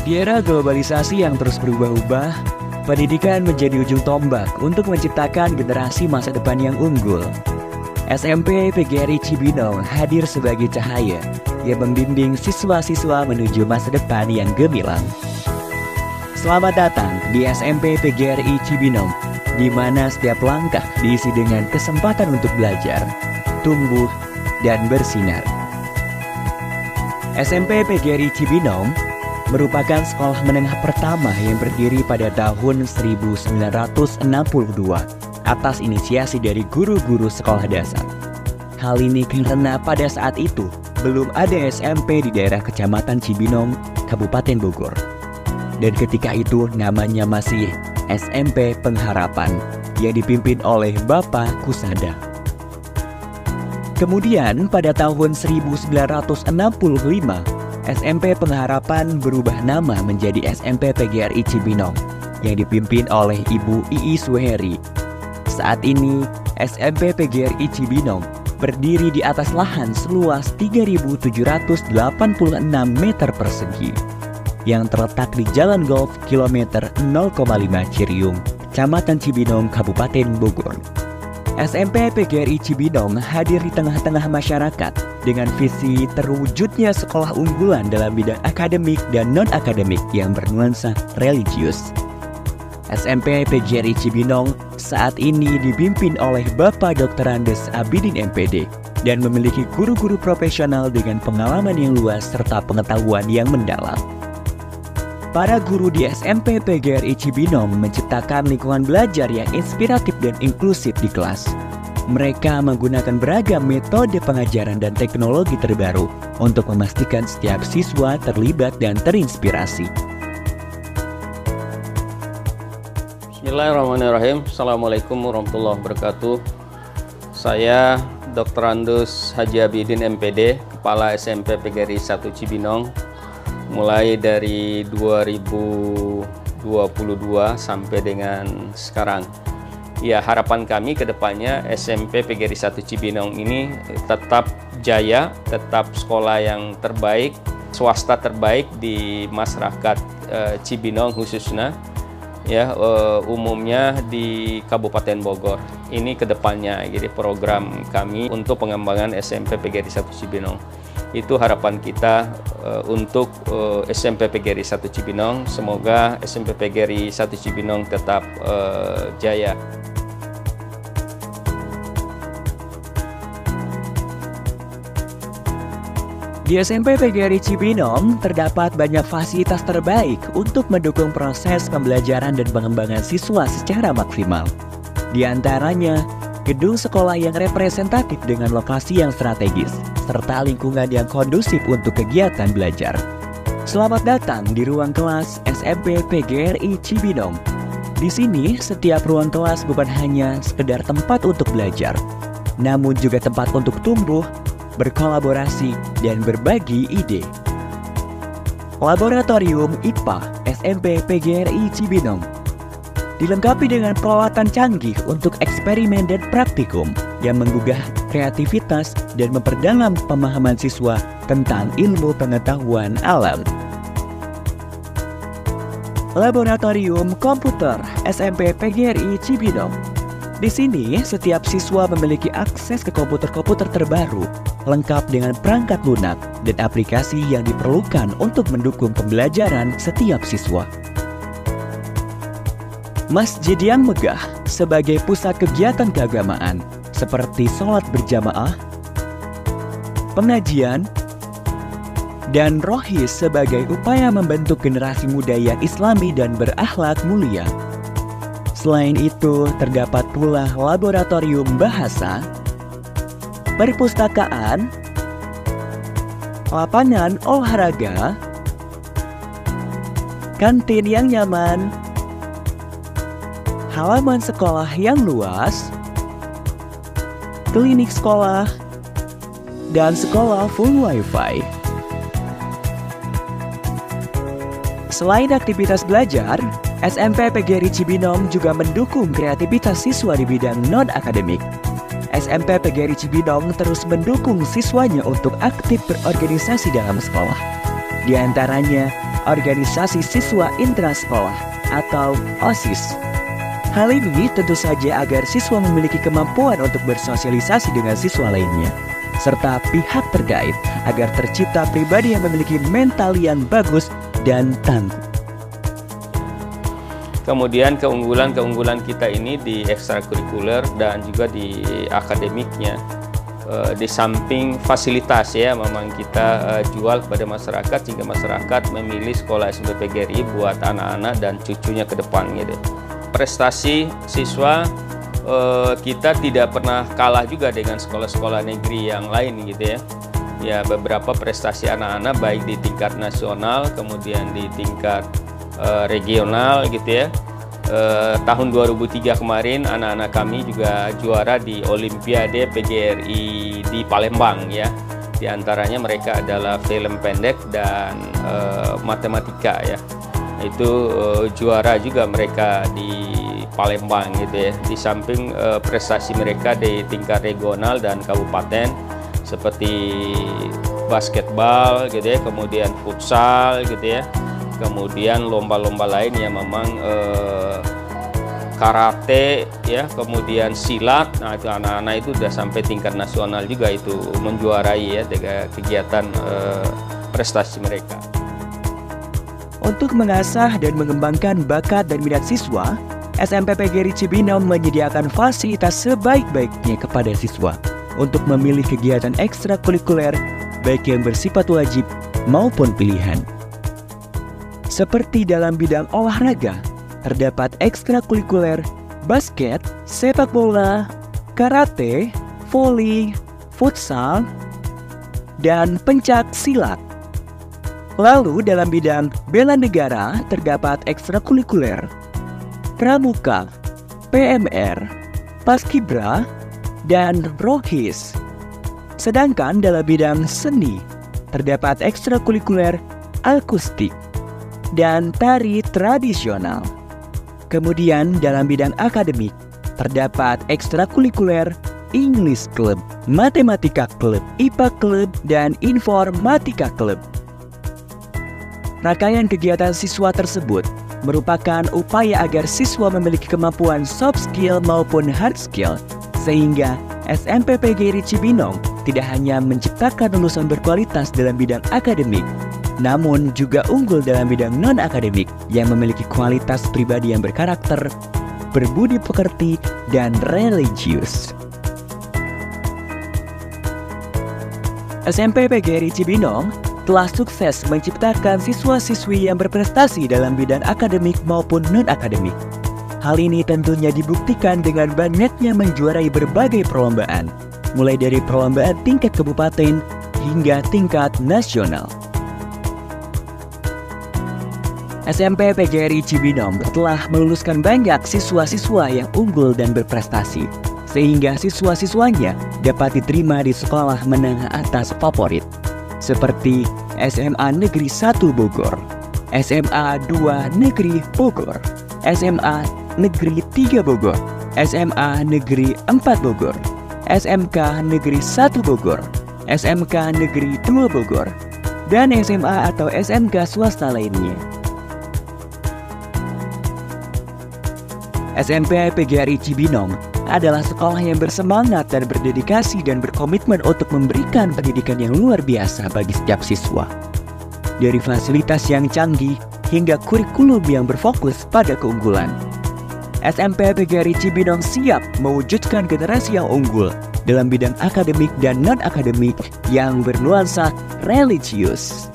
Di era globalisasi yang terus berubah-ubah, pendidikan menjadi ujung tombak untuk menciptakan generasi masa depan yang unggul. SMP PGRI Cibinong hadir sebagai cahaya yang membimbing siswa-siswa menuju masa depan yang gemilang. Selamat datang di SMP PGRI Cibinong, di mana setiap langkah diisi dengan kesempatan untuk belajar, tumbuh, dan bersinar. SMP PGRI Cibinong merupakan sekolah menengah pertama yang berdiri pada tahun 1962 atas inisiasi dari guru-guru sekolah dasar. Hal ini karena pada saat itu belum ada SMP di daerah Kecamatan Cibinong, Kabupaten Bogor. Dan ketika itu namanya masih SMP Pengharapan yang dipimpin oleh Bapak Kusada. Kemudian pada tahun 1965, SMP Pengharapan berubah nama menjadi SMP PGRI Cibinong yang dipimpin oleh Ibu Iis Suheri. Saat ini, SMP PGRI Cibinong berdiri di atas lahan seluas 3.786 meter persegi yang terletak di Jalan Golf kilometer 0,5 Ciriung, Kecamatan Cibinong, Kabupaten Bogor. SMP PGRI Cibinong hadir di tengah-tengah masyarakat dengan visi terwujudnya sekolah unggulan dalam bidang akademik dan non-akademik yang bernuansa religius. SMP PGRI Cibinong saat ini dipimpin oleh Bapak Dr. Andes Abidin MPD dan memiliki guru-guru profesional dengan pengalaman yang luas serta pengetahuan yang mendalam. Para guru di SMP PGRI Cibinong menciptakan lingkungan belajar yang inspiratif dan inklusif di kelas. Mereka menggunakan beragam metode pengajaran dan teknologi terbaru untuk memastikan setiap siswa terlibat dan terinspirasi. Bismillahirrahmanirrahim. Assalamualaikum warahmatullahi wabarakatuh. Saya Dr. Andus Haji Abidin MPD, Kepala SMP PGRI 1 Cibinong, mulai dari 2022 sampai dengan sekarang. Ya, harapan kami ke depannya SMP PGRI 1 Cibinong ini tetap jaya, tetap sekolah yang terbaik, swasta terbaik di masyarakat Cibinong khususnya, ya umumnya di Kabupaten Bogor. Ini ke depannya, jadi program kami untuk pengembangan SMP PGRI 1 Cibinong. Itu harapan kita untuk SMP PGRI 1 Cibinong. Semoga SMP PGRI 1 Cibinong tetap jaya. Di SMP PGRI Cibinong terdapat banyak fasilitas terbaik untuk mendukung proses pembelajaran dan pengembangan siswa secara maksimal. Di antaranya, gedung sekolah yang representatif dengan lokasi yang strategis, serta lingkungan yang kondusif untuk kegiatan belajar. Selamat datang di ruang kelas SMP PGRI Cibinong. Di sini, setiap ruang kelas bukan hanya sekedar tempat untuk belajar, namun juga tempat untuk tumbuh, berkolaborasi, dan berbagi ide. Laboratorium IPA SMP PGRI Cibinong dilengkapi dengan peralatan canggih untuk eksperimen dan praktikum yang menggugah kreativitas dan memperdalam pemahaman siswa tentang ilmu pengetahuan alam. Laboratorium Komputer SMP PGRI Cibinong. Di sini, setiap siswa memiliki akses ke komputer-komputer terbaru, lengkap dengan perangkat lunak dan aplikasi yang diperlukan untuk mendukung pembelajaran setiap siswa. Masjid yang megah sebagai pusat kegiatan keagamaan seperti sholat berjamaah, pengajian, dan rohis sebagai upaya membentuk generasi muda yang islami dan berakhlak mulia. Selain itu, terdapat pula laboratorium bahasa, perpustakaan, lapangan olahraga, kantin yang nyaman, halaman sekolah yang luas, klinik sekolah, dan sekolah full wifi. Selain aktivitas belajar, SMP PGRI Cibinong juga mendukung kreativitas siswa di bidang non-akademik. SMP PGRI Cibinong terus mendukung siswanya untuk aktif berorganisasi dalam sekolah. Di antaranya, Organisasi Siswa Intrasekolah atau OSIS. Hal ini tentu saja agar siswa memiliki kemampuan untuk bersosialisasi dengan siswa lainnya, serta pihak terkait agar tercipta pribadi yang memiliki mental yang bagus dan tangguh. Kemudian keunggulan kita ini di ekstrakurikuler dan juga di akademiknya. Di samping fasilitas ya, memang kita jual kepada masyarakat sehingga masyarakat memilih sekolah SMP PGRI buat anak-anak dan cucunya ke depan gitu. Prestasi siswa kita tidak pernah kalah juga dengan sekolah-sekolah negeri yang lain gitu ya. Ya, beberapa prestasi anak-anak baik di tingkat nasional kemudian di tingkat regional gitu ya. Tahun 2003 kemarin anak-anak kami juga juara di Olimpiade PGRI di Palembang ya. Di antaranya mereka adalah film pendek dan matematika ya. Itu juara juga mereka di Palembang gitu ya. Di samping prestasi mereka di tingkat regional dan kabupaten seperti basketball gitu ya, kemudian futsal gitu ya, kemudian lomba-lomba lain yang memang karate ya, kemudian silat. Nah, itu anak-anak itu sudah sampai tingkat nasional juga itu menjuarai ya dengan kegiatan prestasi mereka. Untuk mengasah dan mengembangkan bakat dan minat siswa, SMP PGRI Cibinong menyediakan fasilitas sebaik-baiknya kepada siswa untuk memilih kegiatan ekstrakurikuler baik yang bersifat wajib maupun pilihan. Seperti dalam bidang olahraga, terdapat ekstrakurikuler basket, sepak bola, karate, voli, futsal, dan pencak silat. Lalu dalam bidang bela negara terdapat ekstrakurikuler pramuka, PMR, paskibra, dan rohis. Sedangkan dalam bidang seni terdapat ekstrakurikuler akustik dan tari tradisional. Kemudian dalam bidang akademik terdapat ekstrakurikuler English Club, Matematika Club, IPA Club, dan Informatika Club. Rangkaian kegiatan siswa tersebut merupakan upaya agar siswa memiliki kemampuan soft skill maupun hard skill, sehingga SMP PGRI Cibinong tidak hanya menciptakan lulusan berkualitas dalam bidang akademik, namun juga unggul dalam bidang non-akademik yang memiliki kualitas pribadi yang berkarakter, berbudi pekerti, dan religius. SMP PGRI Cibinong telah sukses menciptakan siswa-siswi yang berprestasi dalam bidang akademik maupun non-akademik. Hal ini tentunya dibuktikan dengan banyaknya menjuarai berbagai perlombaan, mulai dari perlombaan tingkat kabupaten hingga tingkat nasional. SMP PGRI Cibinong telah meluluskan banyak siswa-siswa yang unggul dan berprestasi, sehingga siswa-siswanya dapat diterima di sekolah menengah atas favorit, seperti SMA Negeri 1 Bogor, SMA 2 Negeri Bogor, SMA Negeri 3 Bogor, SMA Negeri 4 Bogor, SMK Negeri 1 Bogor, SMK Negeri 2 Bogor, dan SMA atau SMK swasta lainnya. SMP PGRI Cibinong adalah sekolah yang bersemangat dan berdedikasi dan berkomitmen untuk memberikan pendidikan yang luar biasa bagi setiap siswa. Dari fasilitas yang canggih hingga kurikulum yang berfokus pada keunggulan. SMP PGRI Cibinong siap mewujudkan generasi yang unggul dalam bidang akademik dan non-akademik yang bernuansa religius.